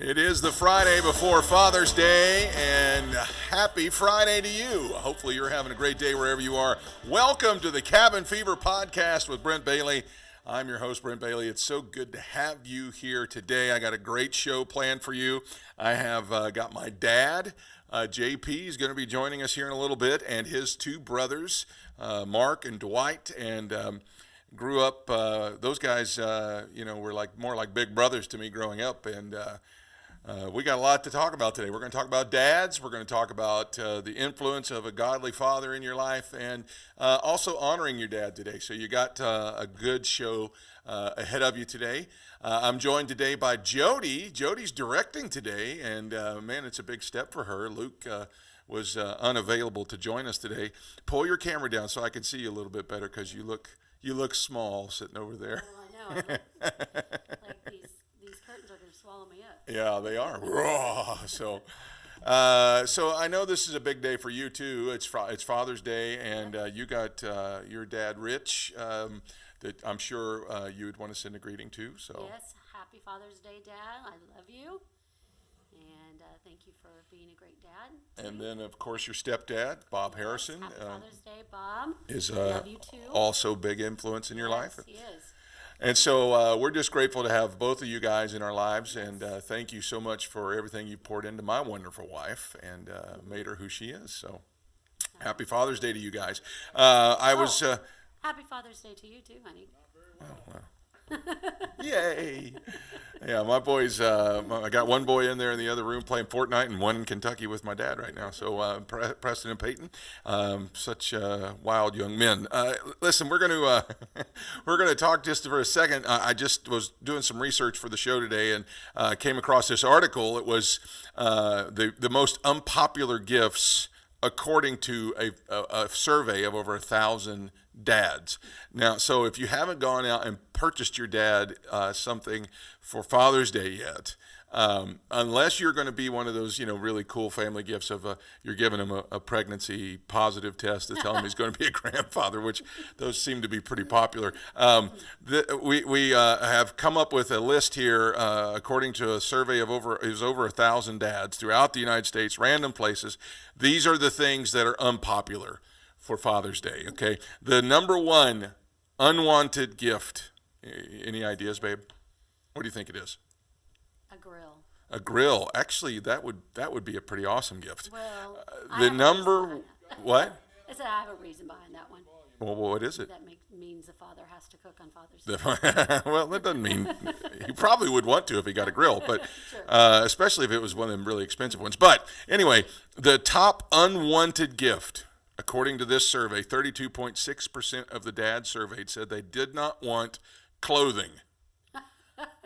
It is the Friday before Father's Day, and happy Friday to you. Hopefully you're having a great day wherever you are. Welcome to the Cabin Fever Podcast with Brent Bailey. I'm your host, Brent Bailey. It's so good to have you here today. I got a great show planned for you. I have got my dad, JP, is going to be joining us here in a little bit, and his two brothers, Mark and Dwight, and grew up, those guys, were like more like big brothers to me growing up, and we got a lot to talk about today. We're going to talk about dads. We're going to talk about the influence of a godly father in your life, and also honoring your dad today. So you got a good show ahead of you today. I'm joined today by Jody. Jody's directing today, and man, it's a big step for her. Luke was unavailable to join us today. Pull your camera down so I can see you a little bit better, because you look small sitting over there. Well, I know. Like these curtains are going to swallow me up. Yeah, they are. So I know this is a big day for you too. It's Father's Day, and you got your dad, Rich, that I'm sure you would want to send a greeting to. So yes, happy Father's Day, Dad. I love you, and thank you for being a great dad. And then, of course, your stepdad, Bob Harrison, Happy Father's Day, Bob. is love you too. also big influence in your life. Yes, he is. And so we're just grateful to have both of you guys in our lives, and thank you so much for everything you poured into my wonderful wife and made her who she is. So happy Father's Day to you guys. Happy Father's Day to you too, honey. Oh, well. Yay. Yeah, my boys, I got one boy in there in the other room playing Fortnite, and one in Kentucky with my dad right now. So Preston and Peyton, such wild young men. Listen, we're going to talk just for a second. I just was doing some research for the show today, and came across this article. It was the most unpopular gifts according to a survey of over 1,000 dads. Now, so if you haven't gone out and purchased your dad something for Father's Day yet, unless you're going to be one of those, really cool family gifts of you're giving him a pregnancy positive test to tell him he's going to be a grandfather, which those seem to be pretty popular. We have come up with a list here according to a survey of over 1,000 dads throughout the United States, random places. These are the things that are unpopular for Father's Day, okay? The number one unwanted gift. Any ideas, babe? What do you think it is? A grill. A grill. Actually, that would be a pretty awesome gift. Well, The number what? I said I have a reason behind that one. Well, what is it? That means the father has to cook on Father's Day. Well, that doesn't mean he probably would want to if he got a grill, but Sure. Especially if it was one of them really expensive ones. But anyway, the top unwanted gift, according to this survey, 32.6% of the dads surveyed said they did not want clothing.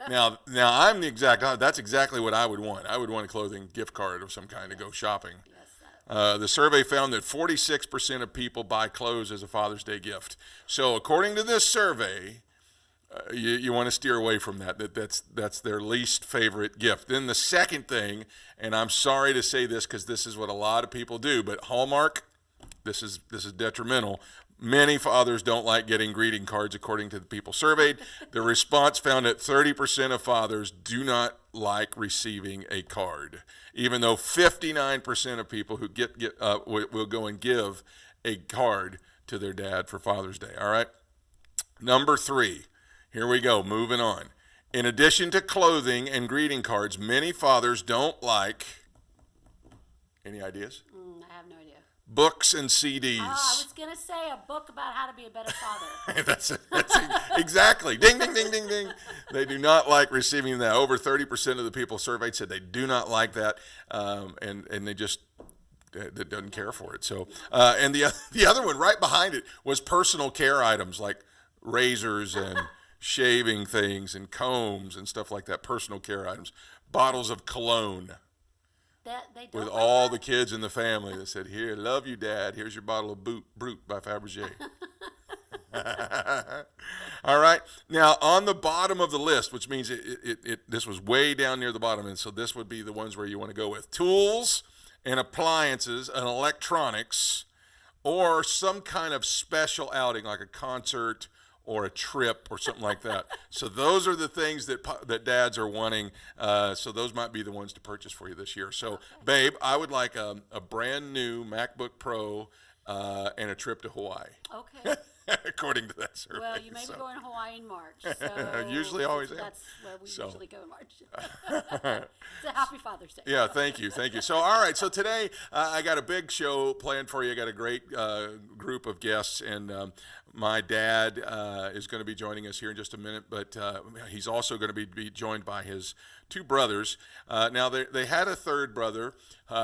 Now I'm that's exactly what I would want. I would want a clothing gift card of some kind to go shopping. Yes, The survey found that 46% of people buy clothes as a Father's Day gift. So according to this survey, you want to steer away from that. That's their least favorite gift. Then the second thing, and I'm sorry to say this because this is what a lot of people do, but Hallmark, this is detrimental. Many fathers don't like getting greeting cards, according to the people surveyed. The response found that 30% of fathers do not like receiving a card, even though 59% of people who will go and give a card to their dad for Father's Day. All right. Number 3. Here we go. Moving on. In addition to clothing and greeting cards, many fathers don't like. Any ideas? I have no idea. Books and CDs. Oh, I was going to say a book about how to be a better father. that's exactly. Ding, ding, ding, ding, ding. They do not like receiving that. Over 30% of the people surveyed said they do not like that, and they just that doesn't care for it. So, and the other one right behind it was personal care items like razors and shaving things and combs and stuff like that. Personal care items, bottles of cologne. They don't With like all that? the kids in the family that said, "Here, love you, Dad. Here's your bottle of Brut by Fabergé." All right. Now, on the bottom of the list, which means this was way down near the bottom, and so this would be the ones where you want to go with tools and appliances and electronics, or some kind of special outing like a concert or a trip or something like that. So those are the things that dads are wanting. So those might be the ones to purchase for you this year. So, babe, I would like a brand new MacBook Pro and a trip to Hawaii. Okay. According to that survey. Well, you may be going to Hawaii in March. So Usually always am. That's where we usually go in March. It's a happy Father's Day. Yeah, thank you. So, all right. So today I got a big show planned for you. I got a great group of guests, and my dad is going to be joining us here in just a minute, but he's also going to be joined by his two brothers. Now, they had a third brother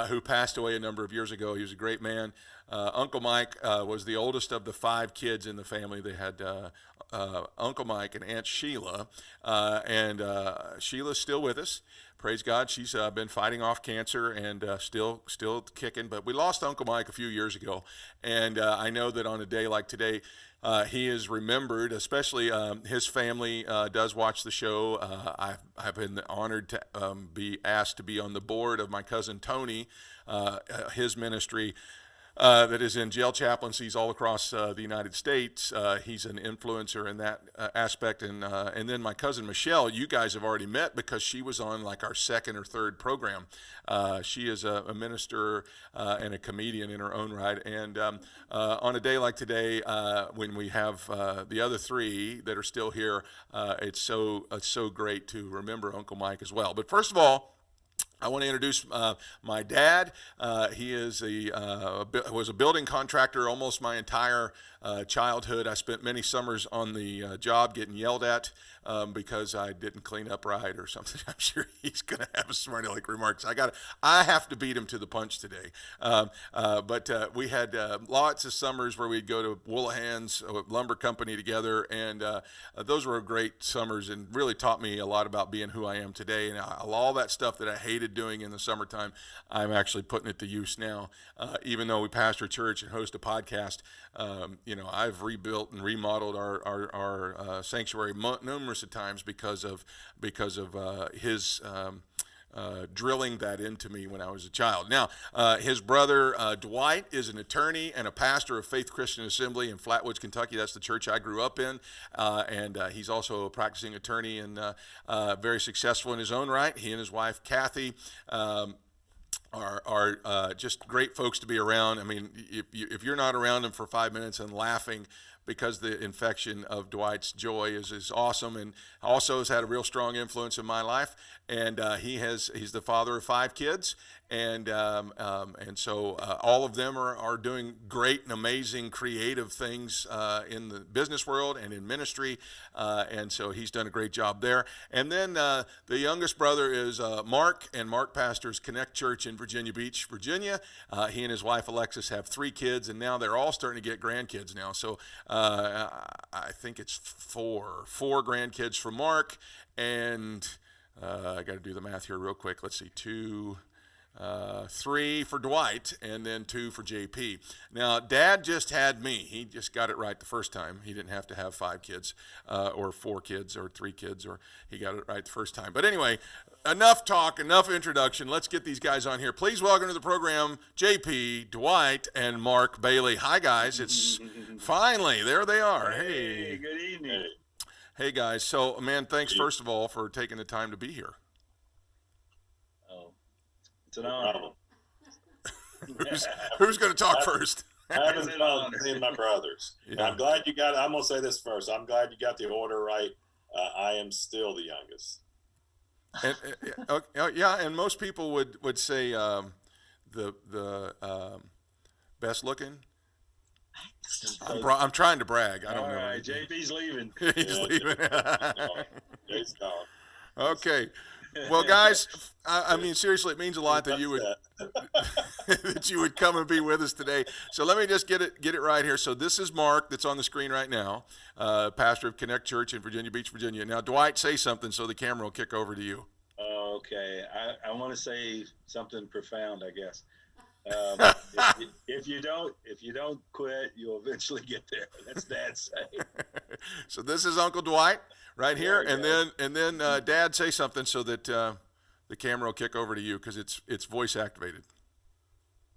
who passed away a number of years ago. He was a great man. Uncle Mike was the oldest of the 5 kids in the family. They had Uncle Mike and Aunt Sheila, and Sheila's still with us. Praise God, she's been fighting off cancer and still kicking. But we lost Uncle Mike a few years ago, and I know that on a day like today, he is remembered, especially his family does watch the show. I've been honored to be asked to be on the board of my cousin Tony, his ministry. That is in jail chaplaincies all across the United States. He's an influencer in that aspect. And then my cousin Michelle, you guys have already met because she was on like our second or third program. She is a minister and a comedian in her own right. And on a day like today, when we have the other 3 that are still here, it's so great to remember Uncle Mike as well. But first of all, I want to introduce my dad. He is was a building contractor almost my entire childhood. I spent many summers on the job getting yelled at because I didn't clean up right or something. I'm sure he's going to have a smart aleck remarks. I have to beat him to the punch today. But we had lots of summers where we'd go to Woolahan's lumber company together, and those were great summers and really taught me a lot about being who I am today. And all that stuff that I hated doing in the summertime, I'm actually putting it to use now. Even though we pastor a church and host a podcast, I've rebuilt and remodeled our sanctuary numerous of times because of his drilling that into me when I was a child. Now, his brother Dwight is an attorney and a pastor of Faith Christian Assembly in Flatwoods, Kentucky. That's the church I grew up in, and he's also a practicing attorney and very successful in his own right. He and his wife Kathy are just great folks to be around. I mean, if you're not around them for 5 minutes and laughing, because the infection of Dwight's joy is awesome, and also has had a real strong influence in my life. And he's the father of 5 kids, and so all of them are doing great and amazing creative things in the business world and in ministry, and so he's done a great job there. And then the youngest brother is Mark, and Mark pastors Connect Church in Virginia Beach, Virginia. He and his wife Alexis have 3 kids, and now they're all starting to get grandkids now. So I think it's four grandkids for Mark, and I got to do the math here real quick. Let's see, 2, 3 for Dwight, and then 2 for JP. Now, Dad just had me. He just got it right the first time. He didn't have to have 5 kids or 4 kids or 3 kids, or he got it right the first time. But anyway, enough talk, enough introduction. Let's get these guys on here. Please welcome to the program JP, Dwight, and Mark Bailey. Hi, guys. It's finally, there they are. Hey. Good evening. Hey, guys. So, man, thanks, first of all, for taking the time to be here. Oh, it's an honor. Who's going to talk first? Having fun seeing my brothers. Yeah. I'm glad you got. I'm gonna say this first. I'm glad you got the order right. I am still the youngest. And, yeah, and most people would say the best looking. I'm trying to brag. I don't know. All right, JP's leaving. He's leaving. Jay's gone. Okay. Well, guys, I mean, seriously, it means a lot that you would that you would come and be with us today. So let me just get it right here. So this is Mark that's on the screen right now, pastor of Connect Church in Virginia Beach, Virginia. Now, Dwight, say something so the camera will kick over to you. Okay, I want to say something profound, I guess. If you don't quit, you'll eventually get there. That's Dad's saying. So this is Uncle Dwight right here, and then Dad, say something so that the camera will kick over to you because it's voice activated.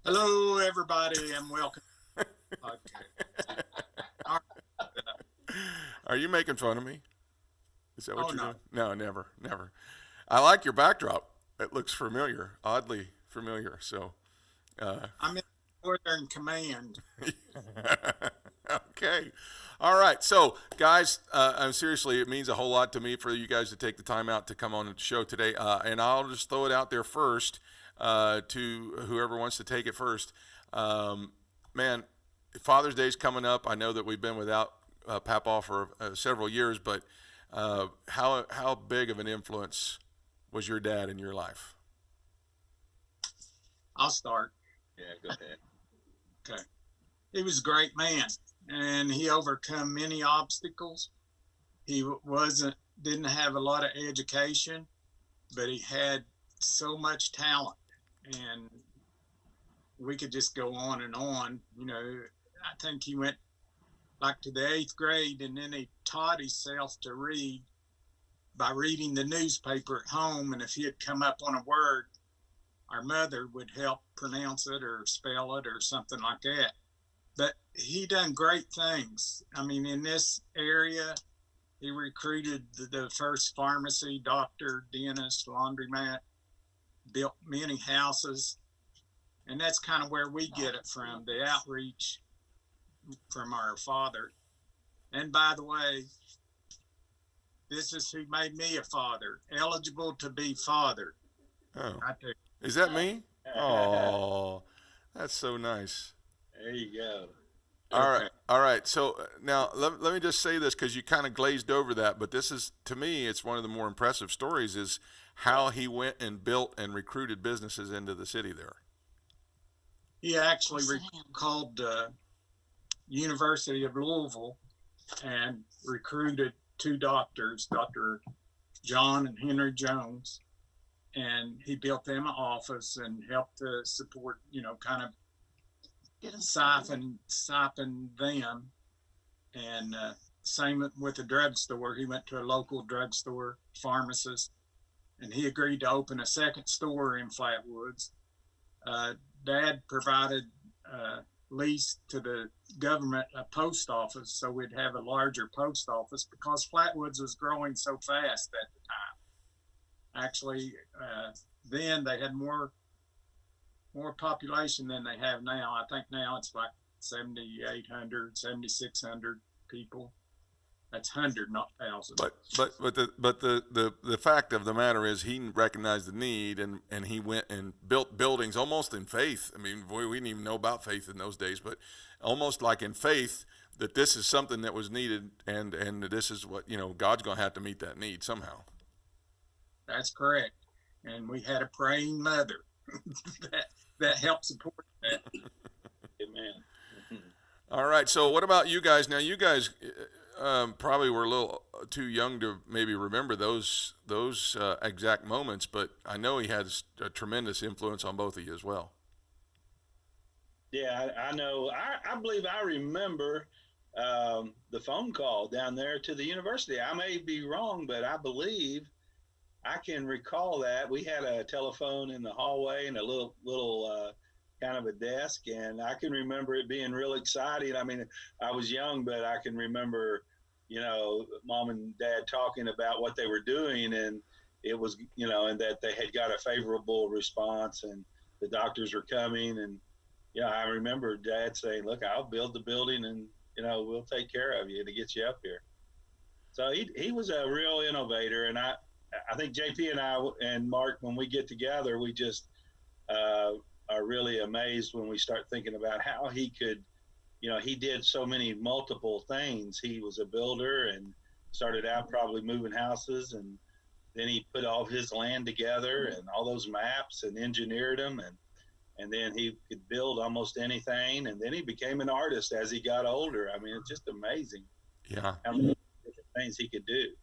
Hello, everybody, and welcome. Okay. Are you making fun of me? Is that what Oh, you're no. doing? No, never, never. I like your backdrop. It looks familiar, oddly familiar. So, I'm in Northern Command. okay. All right. So, guys, seriously, it means a whole lot to me for you guys to take the time out to come on the show today. And I'll just throw it out there first to whoever wants to take it first. Man, Father's Day's coming up. I know that we've been without Papaw for several years, but how big of an influence was your dad in your life? I'll start. Yeah, go ahead. Okay. He was a great man, and he overcome many obstacles. He didn't have a lot of education, but he had so much talent, and we could just go on and on. You know, I think he went like to the 8th grade, and then he taught himself to read by reading the newspaper at home. And if he had come up on a word, our mother would help pronounce it or spell it or something like that. But he done great things. I mean, in this area, he recruited the first pharmacy, doctor, dentist, laundromat, built many houses. And that's kind of where we get it from, the outreach from our father. And by the way, this is who made me a father, eligible to be fathered. Oh, Right there. is that me? Oh, that's so nice. There you go. All Okay. right. All right. So now let me just say this, because you kind of glazed over that, but this is, to me, it's one of the more impressive stories is how he went and built and recruited businesses into the city there. He actually called University of Louisville and recruited 2 doctors, Dr. John and Henry Jones, and he built them an office and helped to support, kind of siphon them. And same with the drugstore. He went to a local drugstore pharmacist, and he agreed to open a second store in Flatwoods. Dad provided lease to the government a post office, so we'd have a larger post office because Flatwoods was growing so fast at the time. Actually, then they had more population than they have now. I think now it's like 7,800, 7,600 people. That's 100, not 1,000. But the fact of the matter is he recognized the need and he went and built buildings almost in faith. I mean, we didn't even know about faith in those days, but almost like in faith that this is something that was needed and this is what, God's going to have to meet that need somehow. That's correct. And we had a praying mother that helped support that. Amen. All right. So what about you guys? Now you guys probably were a little too young to maybe remember those exact moments, but I know he has a tremendous influence on both of you as well. Yeah, I know. I believe I remember the phone call down there to the university. I may be wrong, but I believe I can recall that. We had a telephone in the hallway and a little kind of a desk, and I can remember it being real exciting. I mean, I was young, but I can remember, Mom and Dad talking about what they were doing, and it was, and that they had got a favorable response, and the doctors were coming, and I remember Dad saying, "Look, I'll build the building, and we'll take care of you to get you up here." So he was a real innovator, and I think JP and I and Mark, when we get together, we just are really amazed when we start thinking about how he could, he did so many multiple things. He was a builder and started out probably moving houses, and then he put all his land together and all those maps and engineered them, and then he could build almost anything, and then he became an artist as he got older. I mean, it's just amazing how many different things he could do.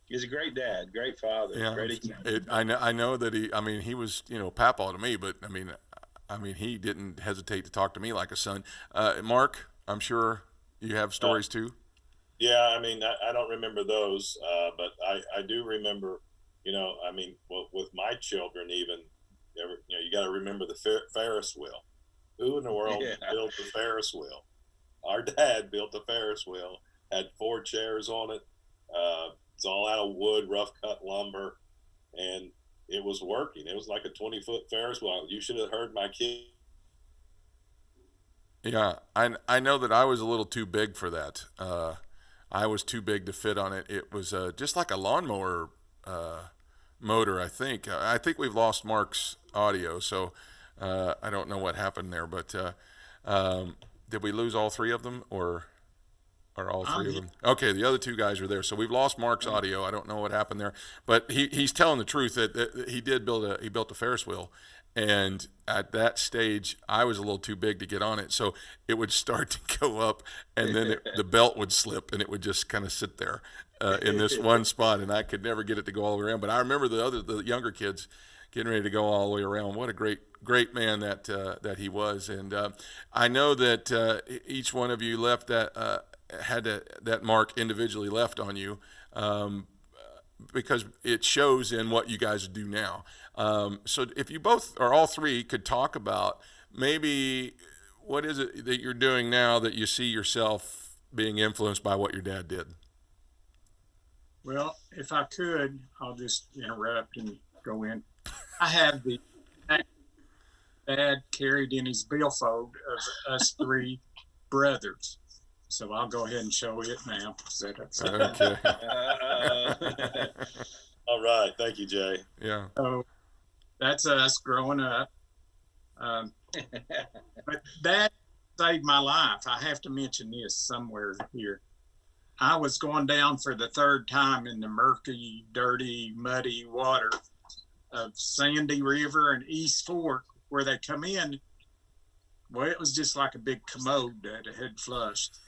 He's a great dad, great father, great example. I know that he was, Papa to me, but I mean, he didn't hesitate to talk to me like a son. Mark, I'm sure you have stories too. Yeah, I mean, I don't remember those, but I do remember, with my children even, you got to remember the Ferris wheel. Who in the world built the Ferris wheel? our dad built a Ferris wheel, had 4 chairs on it. It's all out of wood, rough cut lumber, and it was working. It was like a 20-foot Ferris wheel. You should have heard my kid. Yeah, I know that I was a little too big for that. I was too big to fit on it. It was just like a lawnmower motor, I think. I think we've lost Mark's audio, so I don't know what happened there. But did we lose all 3 of them, or all 3 of them? Okay, the other 2 guys are there. So we've lost Mark's audio. I don't know what happened there, but he's telling the truth that he did build a Ferris wheel. And at that stage, I was a little too big to get on it. So it would start to go up, and then the belt would slip, and it would just kind of sit there in this one spot. And I could never get it to go all the way around. But I remember the younger kids getting ready to go all the way around. What a great man that he was. And I know that each one of you left had that mark individually left on you. Because it shows in what you guys do now. So if you both or all 3 could talk about maybe what is it that you're doing now that you see yourself being influenced by what your dad did? Well, if I could, I'll just interrupt and go in. I have the dad carried in his billfold of us 3 brothers. So I'll go ahead and show it now. Okay. All right. Thank you, Jay. Yeah. So that's us growing up. But that saved my life. I have to mention this somewhere here. I was going down for the 3rd time in the murky, dirty, muddy water of Sandy River and East Fork, where they come in. Well, it was just like a big commode that had flushed.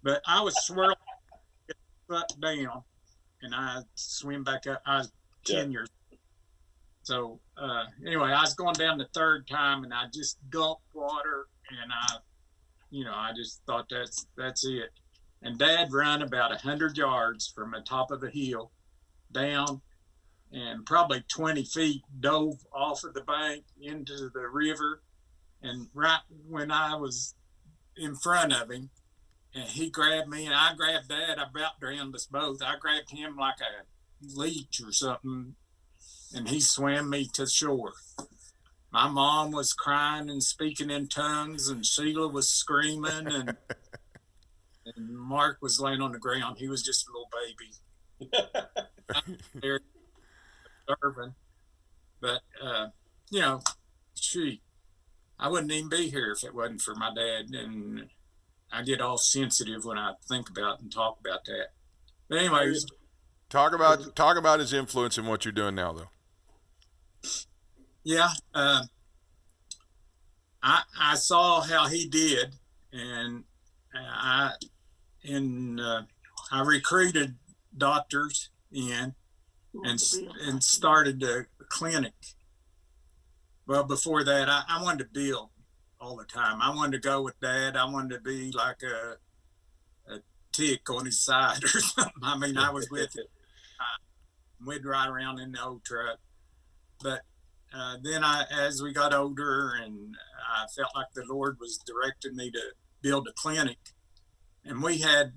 But I was swirling down, and I swim back up. I was 10 years. So anyway, I was going down the 3rd time, and I just gulped water, and I just thought that's it. And Dad ran about 100 yards from the top of the hill down, and probably 20 feet dove off of the bank into the river. And right when I was in front of him, and he grabbed me, and I grabbed Dad. I about drowned us both. I grabbed him like a leech or something, and he swam me to shore. My mom was crying and speaking in tongues, and Sheila was screaming, and Mark was laying on the ground. He was just a little baby. There, serving. But, I wouldn't even be here if it wasn't for my dad. And I get all sensitive when I think about and talk about that. But anyways. Talk about his influence in what you're doing now, though. Yeah. I saw how he did, and I recruited doctors in and started a clinic. Well, before that, I wanted to build all the time. I wanted to go with Dad. I wanted to be like a tick on his side or something. I mean, I was with it. We'd ride around in the old truck. But then as we got older, and I felt like the Lord was directing me to build a clinic, and we had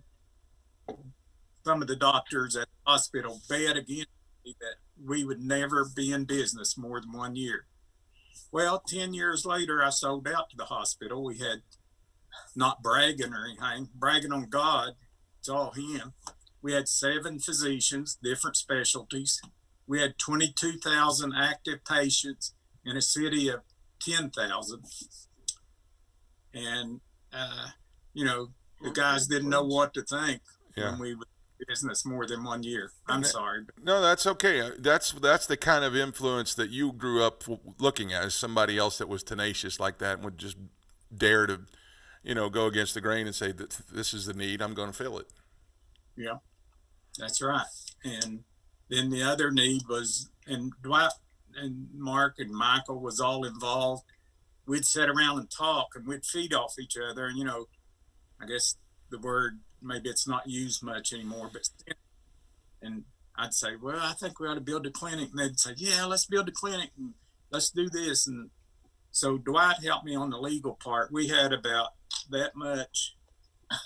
some of the doctors at the hospital bet against me that we would never be in business more than 1 year. Well, 10 years later, I sold out to the hospital. We had, not bragging or anything, bragging on God, it's all him. We had 7 physicians, different specialties. We had 22,000 active patients in a city of 10,000. And, the guys didn't know what to think when we were in business more than 1 year. I'm sorry. No, that's okay. That's the kind of influence that you grew up looking at, as somebody else that was tenacious like that and would just dare to, go against the grain and say that this is the need, I'm going to fill it. Yeah, that's right. And then the other need was, and Dwight and Mark and Michael was all involved. We'd sit around and talk, and we'd feed off each other. And, I guess the word, maybe it's not used much anymore, but, and I'd say, well, I think we ought to build a clinic. And they'd say, yeah, let's build a clinic and let's do this. And So Dwight helped me on the legal part. We had about that much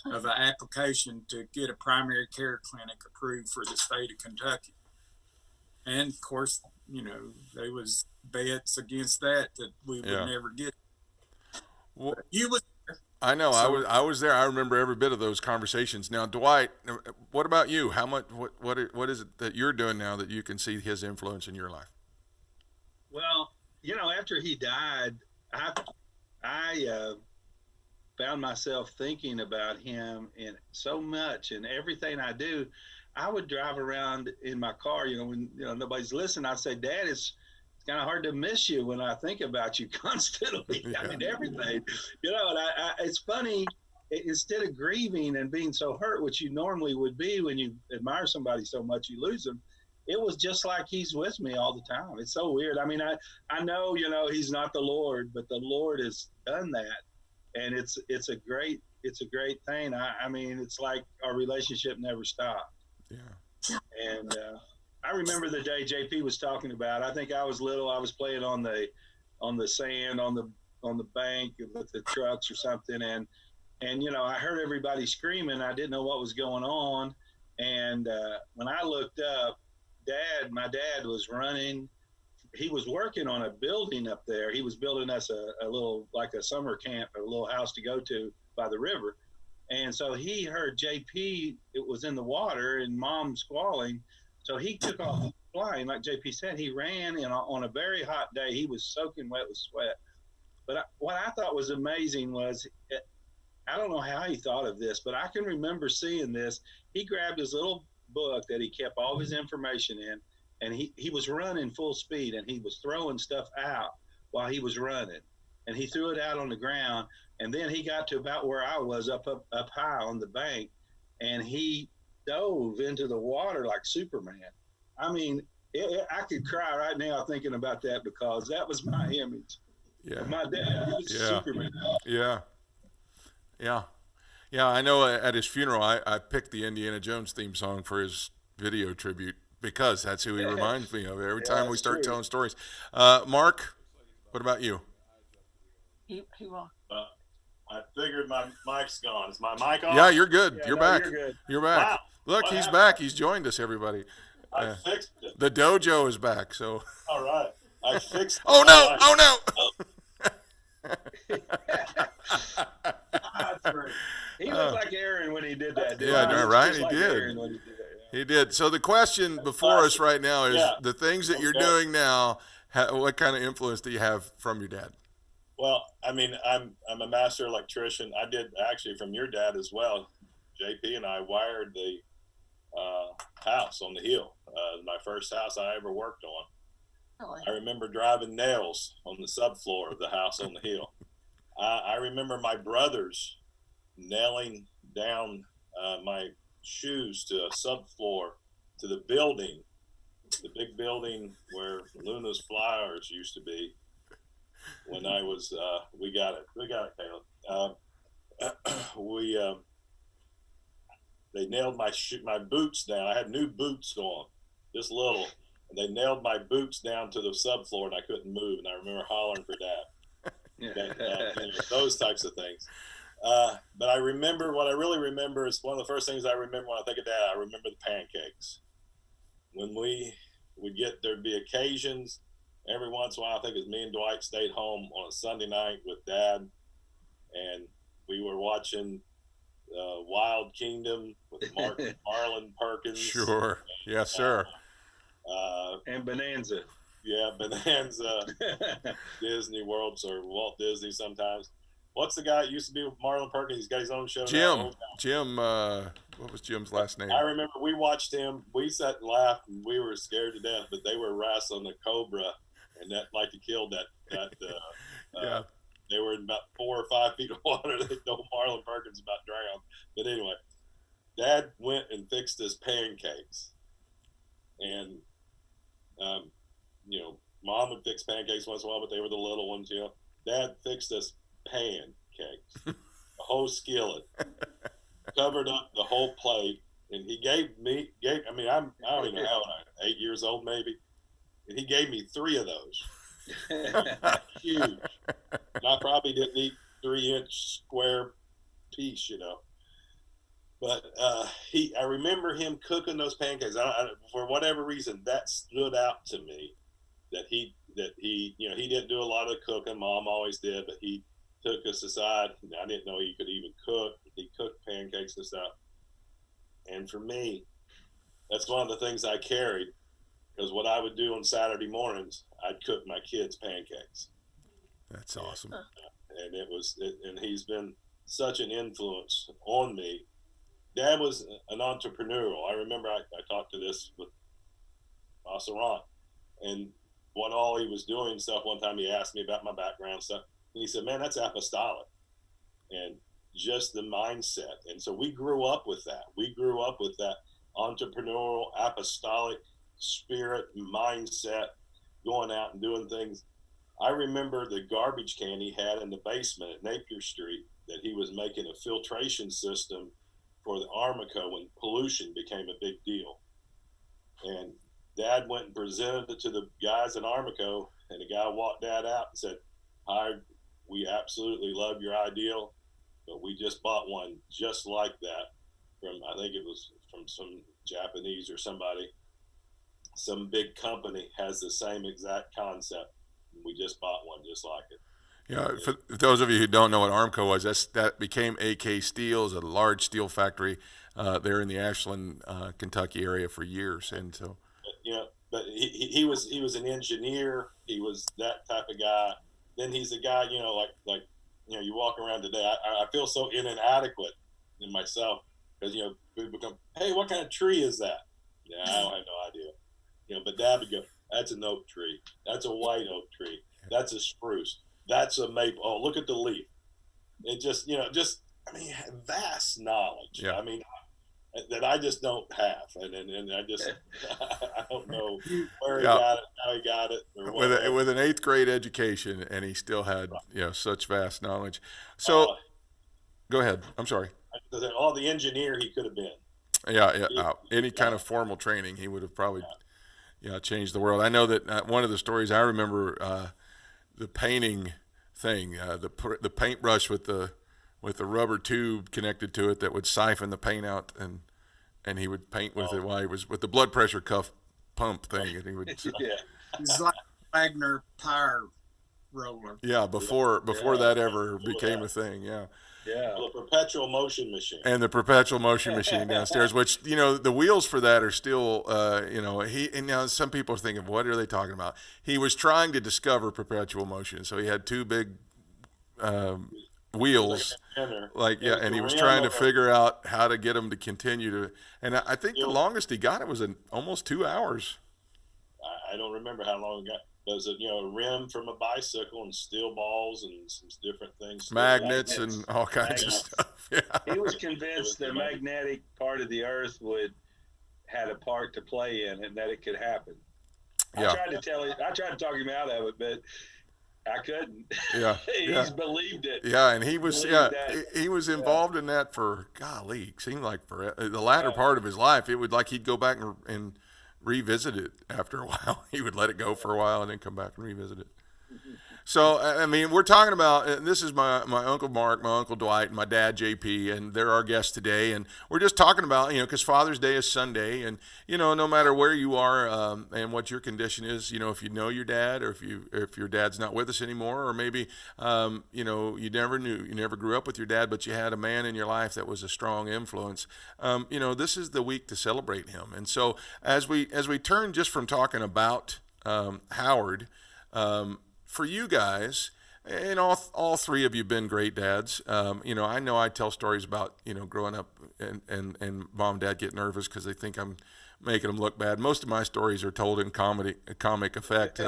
of an application to get a primary care clinic approved for the state of Kentucky. And of course, there was bets against that we would never get. Well, You was I know. So- I was there. I remember every bit of those conversations. Now, Dwight, what about you? How much? What is it that you're doing now that you can see his influence in your life? Well, after he died, I found myself thinking about him and so much, and everything I do. I would drive around in my car, when nobody's listening. I'd say, Dad, it's kind of hard to miss you when I think about you constantly. Yeah. I mean, everything, and it's funny, instead of grieving and being so hurt, which you normally would be when you admire somebody so much you lose them, it was just like he's with me all the time. It's so weird. I mean, I know, he's not the Lord, but the Lord has done that. And it's a great thing. I mean, it's like our relationship never stopped. Yeah. And I remember the day JP was talking about. I think I was little. I was playing on the sand on the bank with the trucks or something, and I heard everybody screaming. I didn't know what was going on, and when I looked up, my dad was running. He was working on a building up there. He was building us a little, like a summer camp, a little house to go to by the river. And so he heard JP, it was in the water and Mom squalling. So he took off flying, like JP said. He ran on a very hot day. He was soaking wet with sweat. But what I thought was amazing was, I don't know how he thought of this, but I can remember seeing this. He grabbed his little book that he kept all his information in, and he was running full speed, and he was throwing stuff out while he was running. And he threw it out on the ground, and then he got to about where I was up high on the bank, and he dove into the water like Superman. I mean, I could cry right now thinking about that, because that was my image. Yeah. My dad, he was Superman. Yeah. I know at his funeral, I picked the Indiana Jones theme song for his video tribute, because that's who he reminds me of every time we start telling stories. Mark, what about you? He walked. I figured my mic's gone. Is my mic on? Yeah, you're good. Yeah, you're no, back. you're good. You're back. Wow. Look, What he's happened? back. He's joined us, everybody. I fixed it. The dojo is back. So. All right. I fixed it. Oh no! All right. Oh no! That's great. He looked like Aaron when he did that. didn't Yeah, he? no, He was right, just he like did. Aaron when he did that, yeah. He did. So the question before us right now is Yeah. the things that you're Okay. doing now. What kind of influence do you have from your dad? Well, I mean, I'm a master electrician. I did actually from your dad as well. JP and I wired the house on the hill. My first house I ever worked on. Really? I remember driving nails on the subfloor of the house on the hill. I remember my brothers nailing down my shoes to a subfloor to the building, the big building where Luna's Flowers used to be. When I was, we got it, Caleb. They nailed my boots down. I had new boots on, just little, and they nailed my boots down to the subfloor, and I couldn't move. And I remember hollering for Dad. Those types of things. But I remember, what I really remember is one of the first things I remember when I think of Dad. I remember the pancakes. When we would there'd be occasions. Every once in a while, I think it was me and Dwight stayed home on a Sunday night with Dad, and we were watching Wild Kingdom with Marlon Perkins. Sure. Yes, sir. And Bonanza. Yeah, Bonanza, Disney World, or Walt Disney sometimes. What's the guy that used to be with Marlon Perkins? He's got his own show now. Jim, what was Jim's last name? I remember we watched him. We sat and laughed, and we were scared to death. But they were wrestling a cobra, and that like to kill that. Yeah. They were in about 4 or 5 feet of water. They told Marlon Perkins about drowned. But anyway, Dad went and fixed his pancakes, and Mom would fix pancakes once in a while, but they were the little ones. Dad fixed us pancakes, a whole skillet, covered up the whole plate, and he gave me. I don't even know how old I am, 8 years old maybe, and he gave me 3 of those. Huge. I probably didn't eat 3-inch square piece, you know. But I remember him cooking those pancakes. For whatever reason, that stood out to me. That he, you know, he didn't do a lot of cooking. Mom always did, but he took us aside. I didn't know he could even cook. He cooked pancakes and stuff. And for me, that's one of the things I carried, because what I would do on Saturday mornings, I'd cook my kids pancakes. That's awesome. And and he's been such an influence on me. Dad was an entrepreneurial. I remember I talked to this with Ron, and what all he was doing stuff. One time he asked me about my background stuff, and he said, "Man, that's apostolic," and just the mindset. And so we grew up with that. We grew up with that entrepreneurial, apostolic spirit, mindset, going out and doing things. I remember the garbage can he had in the basement at Napier Street, that he was making a filtration system for the Armico when pollution became a big deal. And Dad went and presented it to the guys in Armico, and the guy walked Dad out and said, "Hi, we absolutely love your ideal, but we just bought one just like that from, I think it was from some Japanese or somebody. Some big company has the same exact concept. We just bought one just like it." Yeah, for those of you who don't know what Armco was, that became AK Steel, is a large steel factory there in the Ashland, Kentucky area for years, and so. You know, but he was an engineer. He was that type of guy. Then he's a guy, you know, like you know, you walk around today. I feel so inadequate in myself, because, you know, people come, "Hey, what kind of tree is that?" Yeah, I don't have no idea. You know, but Dad would go, "That's an oak tree. That's a white oak tree. That's a spruce. That's a maple. Oh, look at the leaf." It just, you know, I mean, vast knowledge. Yeah. I mean, that I just don't have, and I just I don't know where he got it, how he got it, or with an 8th grade education, and he still had, you know, such vast knowledge. So, go ahead. I'm sorry. All the engineer he could have been. Yeah. Any kind of formal training, he would have probably, changed the world. I know that one of the stories I remember, the painting thing, the paintbrush with the rubber tube connected to it that would siphon the paint out, and he would paint with it while he was with the blood pressure cuff pump thing, and he would. It's like Wagner tire roller. Yeah, before that ever became a thing. Yeah. Yeah. The perpetual motion machine. And the perpetual motion machine downstairs, which, you know, the wheels for that are still, and now some people are thinking, what are they talking about? He was trying to discover perpetual motion. So he had 2 big wheels, and he was trying to figure out how to get them to continue to, and I think the longest he got it was almost 2 hours. I don't remember how long it got. It was a rim from a bicycle and steel balls and some different things. Magnets and all kinds of stuff. Yeah. He was convinced the magnetic part of the earth had a part to play in it, and that it could happen. Yeah. I tried to talk him out of it, but I couldn't. Yeah. He's believed it. Yeah, and he was he was involved in that for, golly, it seemed like for the latter part of his life. It would, like, he'd go back and revisit it after a while. He would let it go for a while and then come back and revisit it. So, I mean, we're talking about, and this is my Uncle Mark, my Uncle Dwight, and my dad, JP, and they're our guests today. And we're just talking about, because Father's Day is Sunday, and, no matter where you are and what your condition is, if you know your dad, or if your dad's not with us anymore, or maybe, you never grew up with your dad, but you had a man in your life that was a strong influence, this is the week to celebrate him. And so as we turn just from talking about Howard, for you guys, and all 3 of you have been great dads. I know I tell stories about, growing up and mom and dad get nervous because they think I'm making them look bad. Most of my stories are told in comic effect,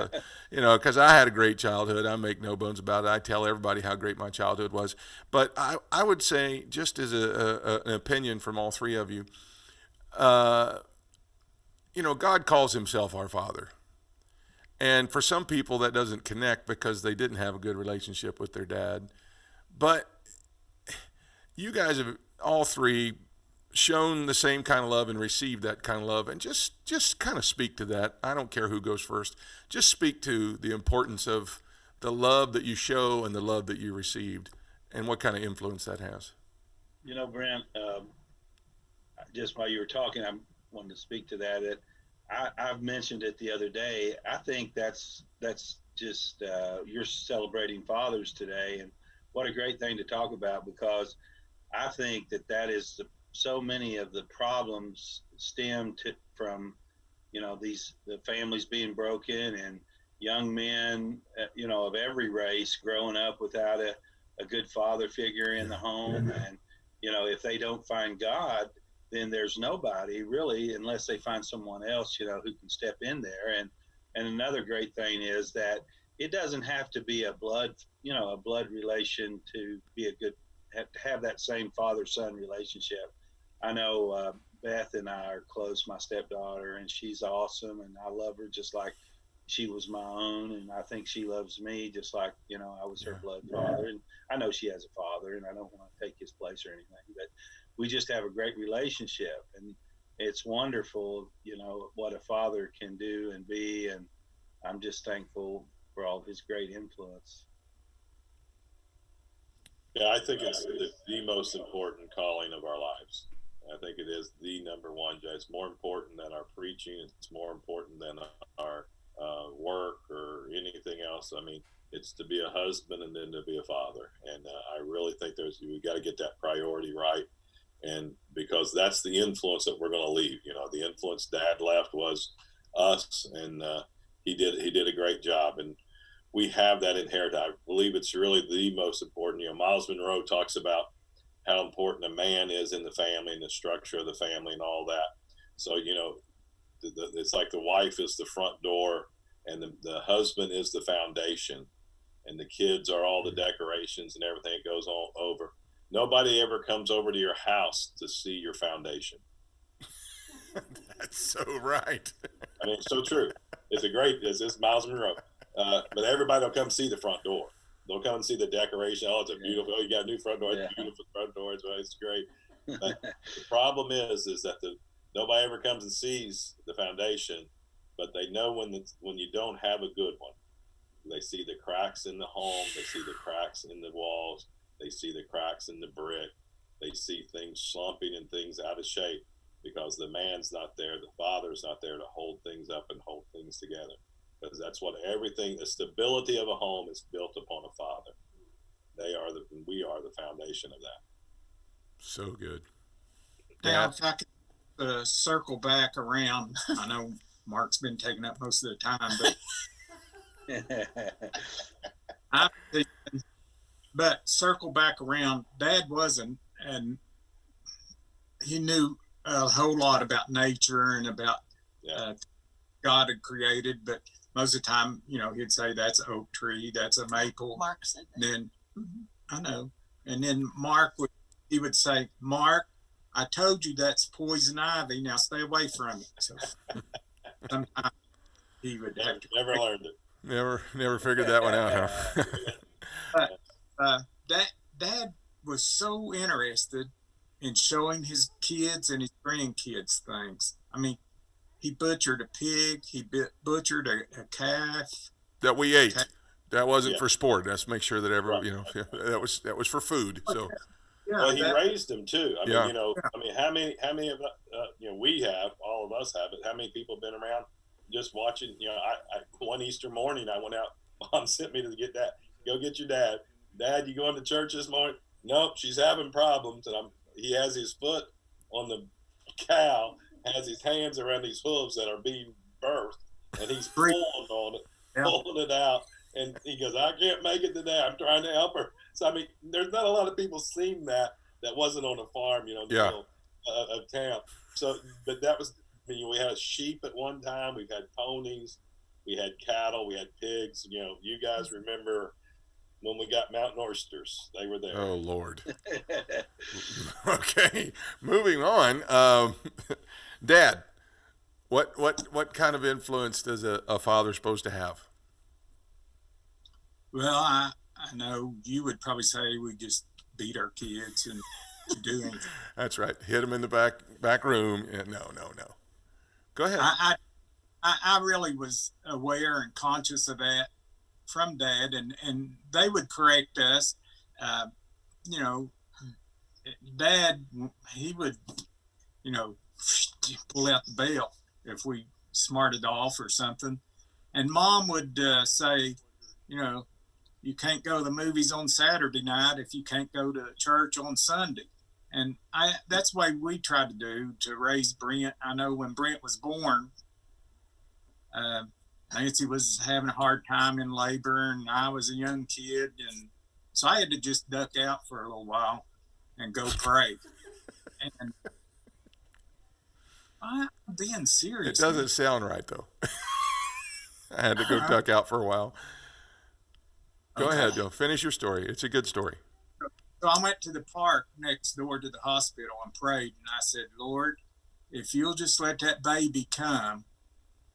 because I had a great childhood. I make no bones about it. I tell everybody how great my childhood was. But I would say, just as an opinion from all 3 of you, God calls himself our Father. And for some people, that doesn't connect because they didn't have a good relationship with their dad. But you guys have all 3 shown the same kind of love and received that kind of love. And just kind of speak to that. I don't care who goes first. Just speak to the importance of the love that you show and the love that you received, and what kind of influence that has. You know, Brent, just while you were talking, I wanted to speak to that. I've mentioned it the other day. I think that's just you're celebrating fathers today, and what a great thing to talk about, because I think that is so many of the problems stem from the families being broken, and young men of every race growing up without a good father figure in the home. And if they don't find God, then there's nobody really, unless they find someone else who can step in there. And another great thing is that it doesn't have to be a blood relation to be have that same father-son relationship. I know Beth and I are close, my stepdaughter, and she's awesome, and I love her just like she was my own, and I think she loves me just like I was her blood father. And I know she has a father, and I don't want to take his place or anything, but we just have a great relationship, and it's wonderful what a father can do and be, and I'm just thankful for all of his great influence. Yeah, I think it's the most important calling of our lives. I think it is the number one, Jay. It's more important than our preaching. It's more important than our work or anything else. I mean, it's to be a husband and then to be a father. And I really think we got to get that priority right. And because that's the influence that we're going to leave. The influence Dad left was us, and he did a great job. And we have that inherited. I believe it's really the most important. Miles Monroe talks about how important a man is in the family and the structure of the family and all that. So, it's like the wife is the front door, and the husband is the foundation, and the kids are all the decorations and everything that goes on over. Nobody ever comes over to your house to see your foundation. That's so right. I mean, it's so true. It's Miles Monroe. But everybody will come see the front door. They'll come and see the decoration. Oh, it's a beautiful. Oh, you got a new front door. It's a beautiful front door. It's great. But the problem is that nobody ever comes and sees the foundation, but they know when you don't have a good one. They see the cracks in the home. They see the cracks in the walls. They see the cracks in the brick. They see things slumping and things out of shape because the man's not there. The father's not there to hold things up and hold things together. Because that's what the stability of a home is built upon a father. We are the foundation of that. So good. Now, if I could circle back around, I know Mark's been taking up most of the time, but circle back around. Dad wasn't, and he knew a whole lot about nature and about God had created, but most of the time, he'd say that's an oak tree, that's a maple. Mark said that. And then I know. And then Mark would say, Mark, I told you that's poison ivy. Now stay away from it. So sometimes he would have to never learned it. Never figured that one out, huh? But Dad was so interested in showing his kids and his grandkids things. I mean, he butchered a pig. He butchered a calf that we ate. That wasn't for sport. Let's make sure that that was for food. So, well, he raised them too. I mean, I mean, how many of we have, all of us have it. How many people have been around just watching? I one Easter morning I went out. Mom sent me to get Dad. Go get your dad. Dad, you going to church this morning? Nope, she's having problems, and he has his foot on the cow. Has his hands around these hooves that are being birthed, and he's pulling on it, pulling it out, and he goes, I can't make it today. I'm trying to help her. So, I mean, there's not a lot of people seen that wasn't on a farm, in the middle of town. So, but that was, we had a sheep at one time. We've had ponies. We had cattle. We had pigs. You guys remember when we got mountain oysters. They were there. Oh, Lord. Okay, moving on. Dad, what kind of influence does a father supposed to have? Well, I know you would probably say we just beat our kids and do anything. That's right. Hit them in the back room. No. Go ahead. I really was aware and conscious of that from Dad, and they would correct us. You know, Dad, he would, you know, pull out the bell if we smarted off or something. And Mom would say, you know, you can't go to the movies on Saturday night if you can't go to church on Sunday. And that's what we tried to do to raise Brent. I know when Brent was born, Nancy was having a hard time in labor, and I was a young kid. And so I had to just duck out for a little while and go pray. And I'm being serious. It doesn't sound right, though. I had to go duck out for a while. Go ahead, Joe. Finish your story. It's a good story. So I went to the park next door to the hospital and prayed. And I said, Lord, if you'll just let that baby come,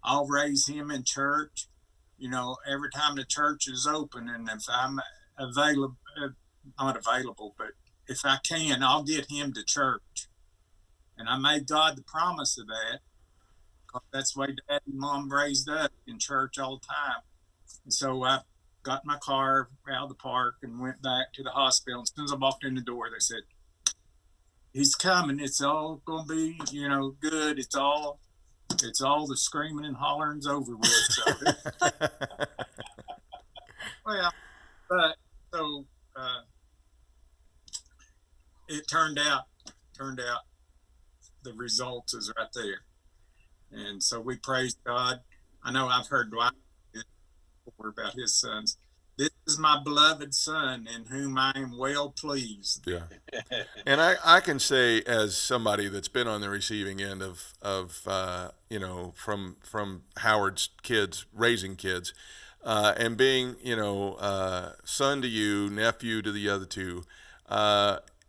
I'll raise him in church. You know, every time the church is open, and if I'm available, not available, but if I can, I'll get him to church. And I made God the promise of that. That's the way Dad and Mom raised up in church all the time. And so I got my car out of the park and went back to the hospital. As soon as I walked in the door, they said, he's coming. It's all going to be, you know, good. It's all the screaming and hollering's over with. So, well, but so it turned out the results is right there. And so we praise God. I know I've heard Dwight before about his sons. This is my beloved son in whom I am well pleased. Yeah. And I can say, as somebody that's been on the receiving end of you know, from Howard's kids, raising kids, and being, you know, son to you, nephew to the other two,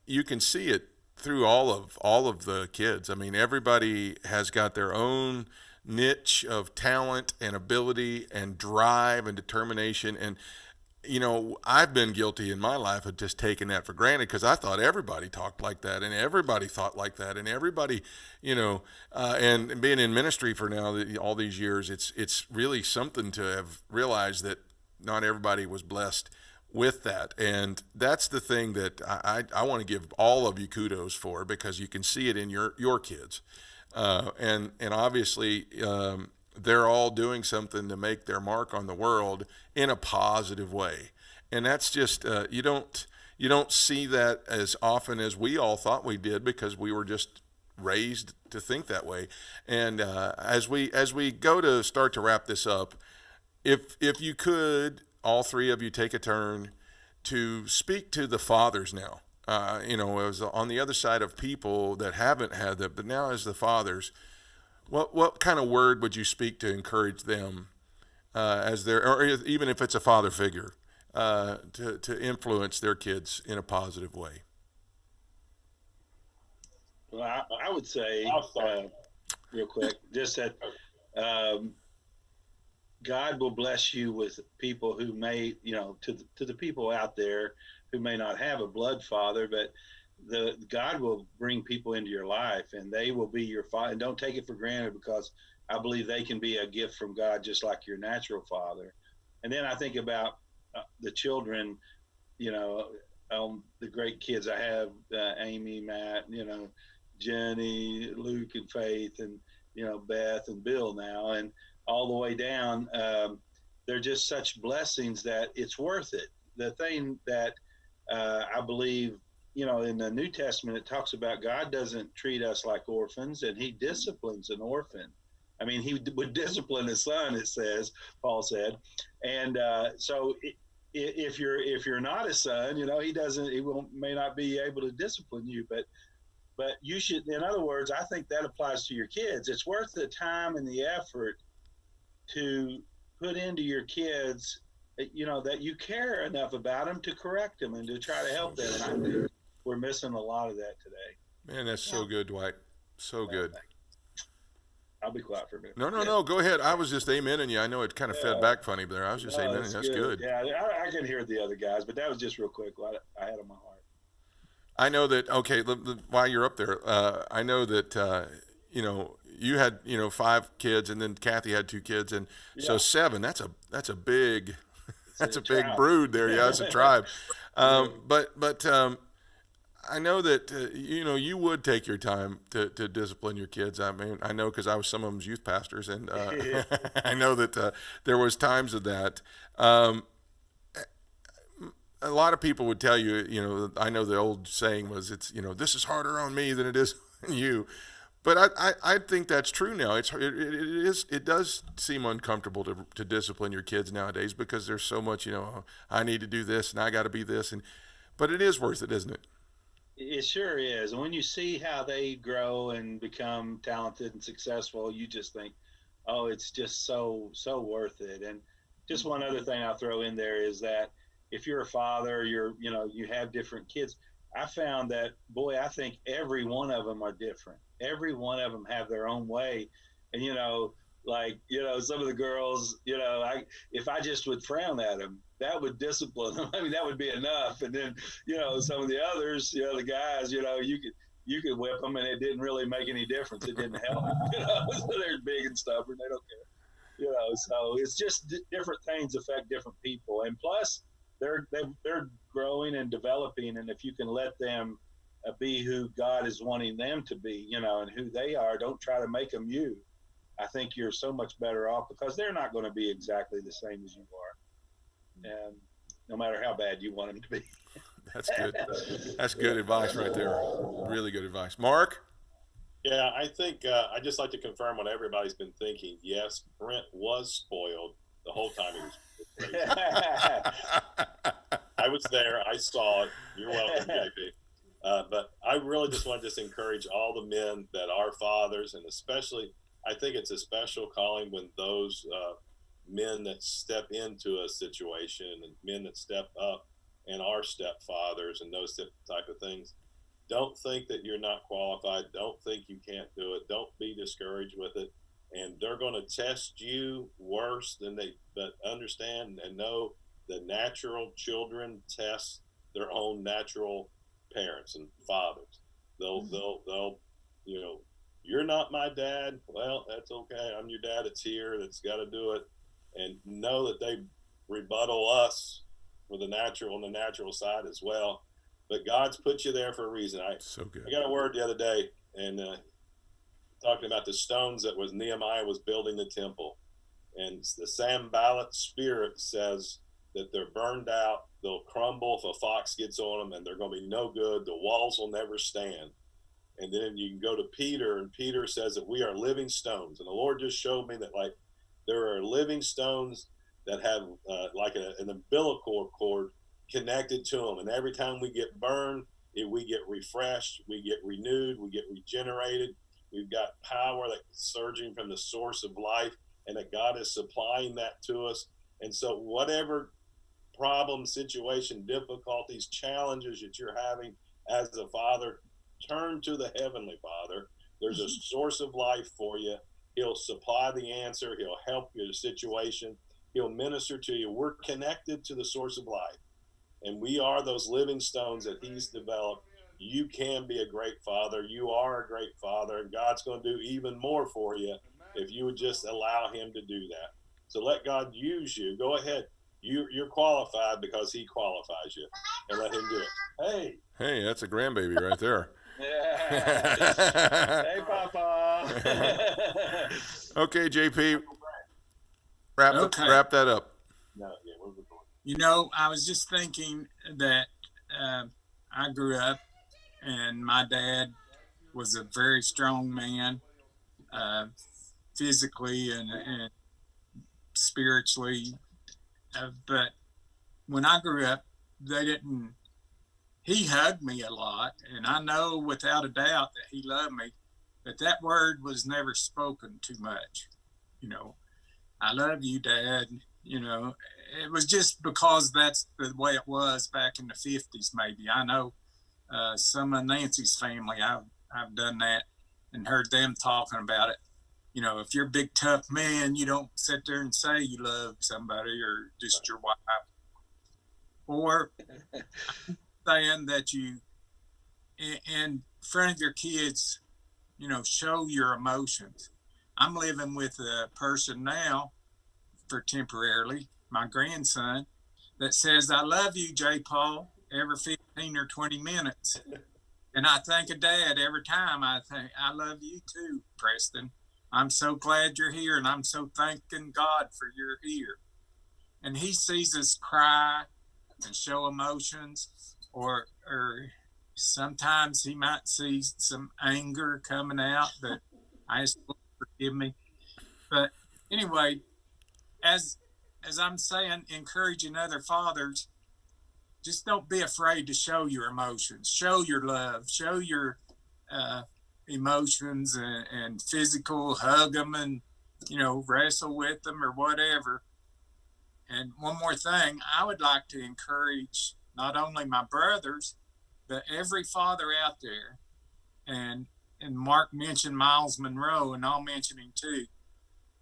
you can see it through all of the kids. I mean, everybody has got their own niche of talent and ability and drive and determination. And, you know, I've been guilty in my life of just taking that for granted, because I thought everybody talked like that and everybody thought like that and everybody, you know, and being in ministry for now all these years, it's really something to have realized that not everybody was blessed with that. And that's the thing that I want to give all of you kudos for, because you can see it in your kids. And obviously, they're all doing something to make their mark on the world in a positive way. And that's just, you don't see that as often as we all thought we did, because we were just raised to think that way. And, as we go to start to wrap this up, if you could, all three of you take a turn to speak to the fathers now. You know, as on the other side of people that haven't had that, but now as the fathers, what kind of word would you speak to encourage them, as their, or even if it's a father figure, to influence their kids in a positive way? Well, I would say, real quick, just that God will bless you with people who may, you know, to the people out there who may not have a blood father, but God will bring people into your life, and they will be your father. And don't take it for granted, because I believe they can be a gift from God, just like your natural father. And then I think about the children, you know, the great kids I have, Amy, Matt, you know, Jenny, Luke, and Faith, and, you know, Beth and Bill now, and all the way down. They're just such blessings that it's worth it. The thing that I believe, you know, in the New Testament, it talks about God doesn't treat us like orphans, and he disciplines an orphan. I mean, he would discipline his son, it says, Paul said. And so if you're not a son, you know, he may not be able to discipline you, but you should, in other words, I think that applies to your kids. It's worth the time and the effort to put into your kids, you know, that you care enough about them to correct them and to try to help them. And I think we're missing a lot of that today. Man, that's so good, Dwight. So good. I'll be quiet for a minute. No. Go ahead. I was just amening you. I know it kind of fed back funny, but I was just amening. That's good. Yeah, I can hear the other guys, but that was just real quick what I had on my heart. I know that, okay, while you're up there, I know that, you know, you had, you know, 5 kids, and then Kathy had 2 kids, and so 7. That's a big That's a a big tribe. brood there. Yeah, it's a tribe. But I know that you would take your time to discipline your kids. I mean, I know because I was some of them's youth pastors, and I know that there was times of that. A lot of people would tell you, I know the old saying was, it's, this is harder on me than it is on you. But I think that's true now. It does seem uncomfortable to discipline your kids nowadays because there's so much, I need to do this and I got to be this, but it is worth it, isn't it? It sure is. And when you see how they grow and become talented and successful, you just think, oh, it's just so worth it. And just one other thing I'll throw in there is that if you're a father, you have different kids. I found that, boy, I think every one of them are different. Every one of them have their own way. And, some of the girls, if I just would frown at them, that would discipline them. I mean, that would be enough. And then, some of the others, the guys, you could whip them and it didn't really make any difference. It didn't help, so they're big and stubborn. They don't care, so it's just different things affect different people. And plus they're growing and developing. And if you can let them be who God is wanting them to be, and who they are, don't try to make them you. I think you're so much better off because they're not going to be exactly the same as you are. And no matter how bad you want them to be. That's good. That's good advice right there. Really good advice. Mark? Yeah, I think I just like to confirm what everybody's been thinking. Yes, Brent was spoiled the whole time he was. I was there. I saw it. You're welcome, JP. But I really just want to encourage all the men that are fathers, and especially, I think it's a special calling when those men that step into a situation and men that step up and are stepfathers and those type of things. Don't think that you're not qualified. Don't think you can't do it. Don't be discouraged with it. And they're going to test you worse than but understand and know the natural children test their own natural parents and fathers. They'll, you're not my dad. Well, that's okay. I'm your dad. It's here. That's got to do it. And know that they rebuttal us with the natural on the natural side as well. But God's put you there for a reason. So good. I got a word the other day, and talking about the stones that was Nehemiah was building the temple. And the Sanballat spirit says that they're burned out, they'll crumble if a fox gets on them, and they're going to be no good. The walls will never stand. And then you can go to Peter, and Peter says that we are living stones. And the Lord just showed me that, like, there are living stones that have like an umbilical cord connected to them. And every time we get burned, we get refreshed, we get renewed, we get regenerated. We've got power that's surging from the source of life, and that God is supplying that to us. And so whatever problem, situation, difficulties, challenges that you're having as a father, turn to the Heavenly Father. There's a source of life for you. He'll supply the answer. He'll help your situation. He'll minister to you. We're connected to the source of life, and we are those living stones that He's developed. You can be a great father. You are a great father, and God's going to do even more for you if you would just allow Him to do that. So let God use you. Go ahead. You're qualified because He qualifies you, and let Him do it. Hey, that's a grandbaby right there. Yeah. Hey, Papa. Okay, JP, wrap that up. No, yeah, we're I was just thinking that I grew up and my dad was a very strong man, physically and spiritually. But when I grew up, he hugged me a lot. And I know without a doubt that he loved me, but that word was never spoken too much. I love you, Dad. It was just because that's the way it was back in the 50s, maybe. I know some of Nancy's family, I've done that and heard them talking about it. If you're a big, tough man, you don't sit there and say you love somebody or just your wife. Or saying that you, in front of your kids, show your emotions. I'm living with a person now for temporarily, my grandson, that says, I love you, J. Paul, every 15 or 20 minutes. And I think of Dad every time. I think, I love you too, Preston. I'm so glad you're here, and I'm so thanking God for you're here. And he sees us cry and show emotions, or sometimes he might see some anger coming out that I ask him to forgive me. But anyway, as I'm saying, encouraging other fathers, just don't be afraid to show your emotions, show your love, show your emotions, and physical, hug them, and wrestle with them or whatever. And one more thing, I would like to encourage not only my brothers, but every father out there. And Mark mentioned Miles Monroe, and I'll mention him too.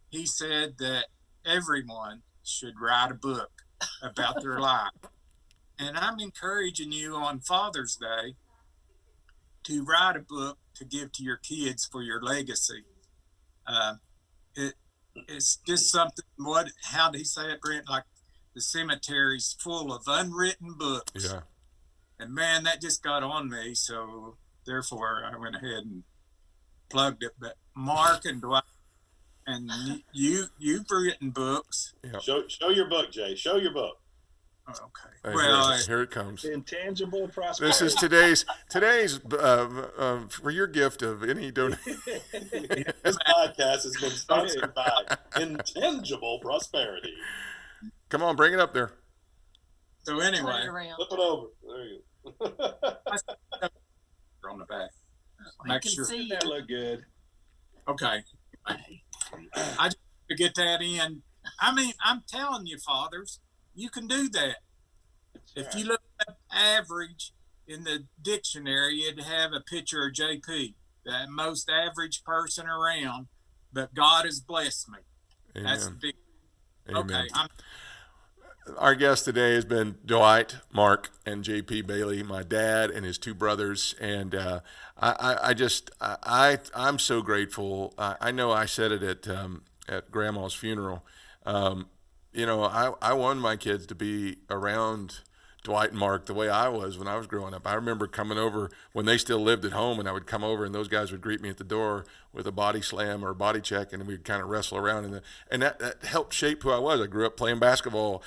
He said that everyone should write a book about their life. And I'm encouraging you on Father's Day to write a book to give to your kids for your legacy. It's just something, how did he say it, Brent? Like the cemetery's full of unwritten books. Yeah. And man, that just got on me. So therefore I went ahead and plugged it. But Mark and Dwight, and you've written books. Yeah. Show your book, Jay. Show your book. Okay. Hey, Well, here it comes. Intangible prosperity. This is today's for your gift of any donation. This podcast has been sponsored by Intangible Prosperity. Come on, bring it up there. so anyway, Flip it over. There you go. on the back. I Make can sure. see That look good. Okay. I just to get that in. I mean, I'm telling you, fathers, you can do that. If you look at average in the dictionary, it'd have a picture of JP, the most average person around, but God has blessed me. Amen. That's the big. Amen. Okay. Our guest today has been Dwight, Mark, and J.P. Bailey, my dad and his two brothers, and I'm so grateful. I know I said it at Grandma's funeral. I wanted my kids to be around Dwight and Mark the way I was when I was growing up. I remember coming over when they still lived at home, and I would come over and those guys would greet me at the door with a body slam or a body check, and we'd kind of wrestle around. And that helped shape who I was. I grew up playing basketball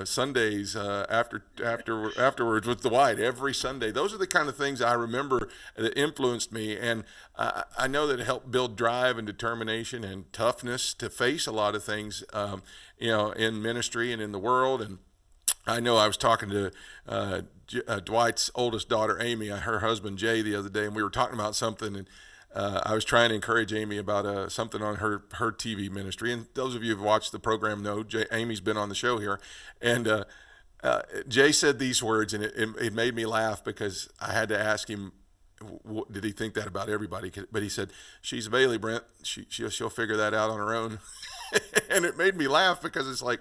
Sundays afterwards with Dwight every Sunday. Those are the kind of things I remember that influenced me, and I know that it helped build drive and determination and toughness to face a lot of things, in ministry and in the world. And I know I was talking to Dwight's oldest daughter, Amy, her husband, Jay, the other day, and we were talking about something, and I was trying to encourage Amy about something on her TV ministry. And those of you who've watched the program know Amy's been on the show here. And Jay said these words, and it made me laugh because I had to ask him, did he think that about everybody? But he said, she's a Bailey, Brent. She'll figure that out on her own. And it made me laugh because it's like,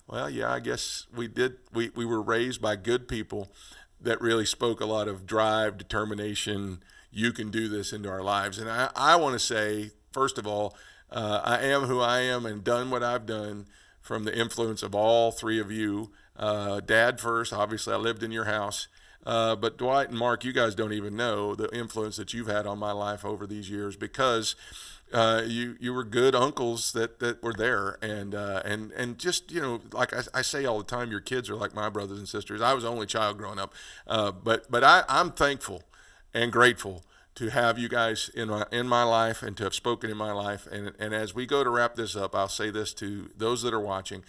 well, yeah, I guess we did. We were raised by good people that really spoke a lot of drive, determination. You can do this into our lives. And I want to say, first of all, I am who I am and done what I've done from the influence of all three of you. Dad first, obviously I lived in your house. But Dwight and Mark, you guys don't even know the influence that you've had on my life over these years because you were good uncles that were there, and just like I say all the time, your kids are like my brothers and sisters. I was the only child growing up, but I'm thankful and grateful to have you guys in my life and to have spoken in my life. And as we go to wrap this up, I'll say this to those that are watching: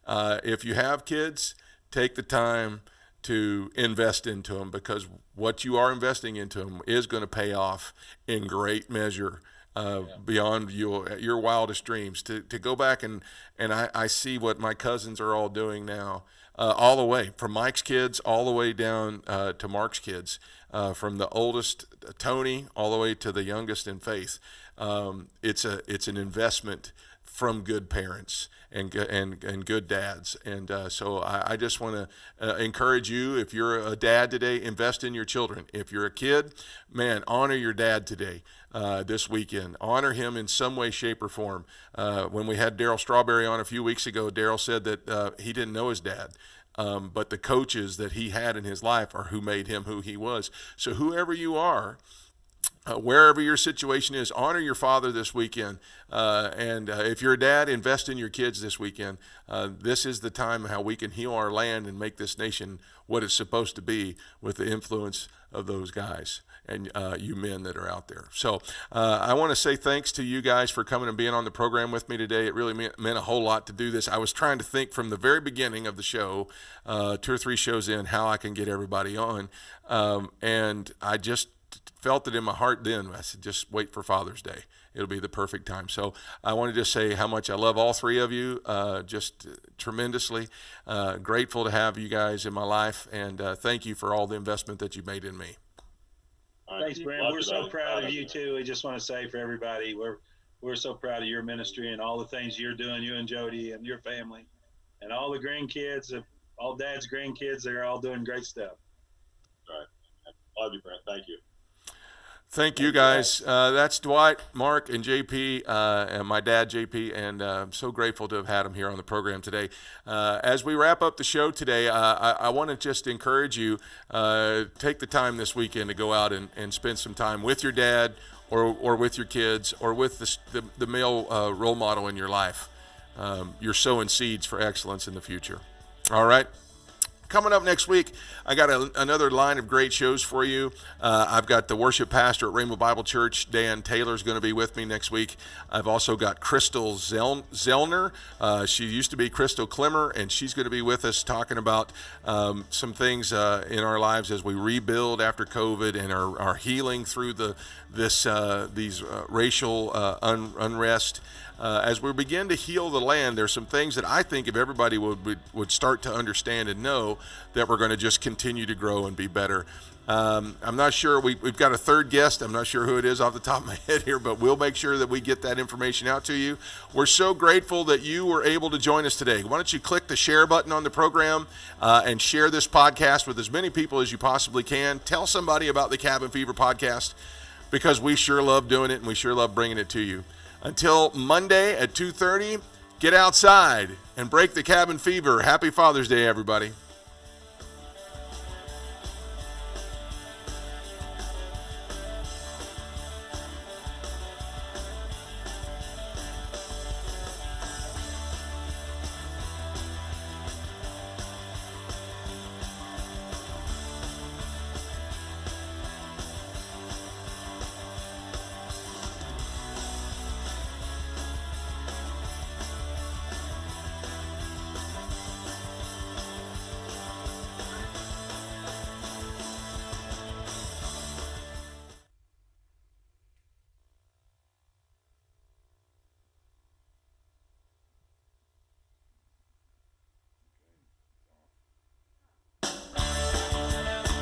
if you have kids, take the time to invest into them, because what you are investing into them is going to pay off in great measure. Beyond your wildest dreams. To go back and I see what my cousins are all doing now, all the way from Mike's kids all the way down to Mark's kids, from the oldest Tony all the way to the youngest in faith. It's an investment from good parents and good dads. And so I just want to encourage you, if you're a dad today, invest in your children. If you're a kid, man, honor your dad today, this weekend. Honor him in some way, shape, or form. When we had Daryl Strawberry on a few weeks ago, Daryl said that he didn't know his dad. but the coaches that he had in his life are who made him who he was. So whoever you are, wherever your situation is, honor your father this weekend. And if you're a dad, invest in your kids this weekend. This is the time how we can heal our land and make this nation what it's supposed to be with the influence of those guys and you men that are out there. So I want to say thanks to you guys for coming and being on the program with me today. It really meant a whole lot to do this. I was trying to think from the very beginning of the show, 2 or 3 shows in, how I can get everybody on. And I just felt it in my heart then. I said, just wait for Father's Day. It'll be the perfect time. So I want to just say how much I love all 3 of you, just tremendously. Grateful to have you guys in my life, and thank you for all the investment that you made in me. Thanks, Brent. We're so proud of you too. We just want to say for everybody, we're so proud of your ministry and all the things you're doing, you and Jody and your family, and all the grandkids, all Dad's grandkids. They're all doing great stuff. All right. Love you, Brent. Thank you. Thank you, guys. That's Dwight, Mark, and JP, and my dad, JP, and I'm so grateful to have had him here on the program today. As we wrap up the show today, I want to just encourage you, take the time this weekend to go out and spend some time with your dad or with your kids or with the male role model in your life. You're sowing seeds for excellence in the future. All right? Coming up next week, I got another line of great shows for you. I've got the worship pastor at Rainbow Bible Church, Dan Taylor, is going to be with me next week. I've also got Crystal Zellner. She used to be Crystal Clemmer, and she's going to be with us talking about some things in our lives as we rebuild after COVID and are healing through these racial unrest. As we begin to heal the land, there's some things that I think if everybody would start to understand and know, that we're going to just continue to grow and be better. I'm not sure, we've got a third guest. I'm not sure who it is off the top of my head here, but we'll make sure that we get that information out to you. We're so grateful that you were able to join us today. Why don't you click the share button on the program and share this podcast with as many people as you possibly can. Tell somebody about the Cabin Fever podcast, because we sure love doing it and we sure love bringing it to you. Until Monday at 2:30, get outside and break the cabin fever. Happy Father's Day, everybody.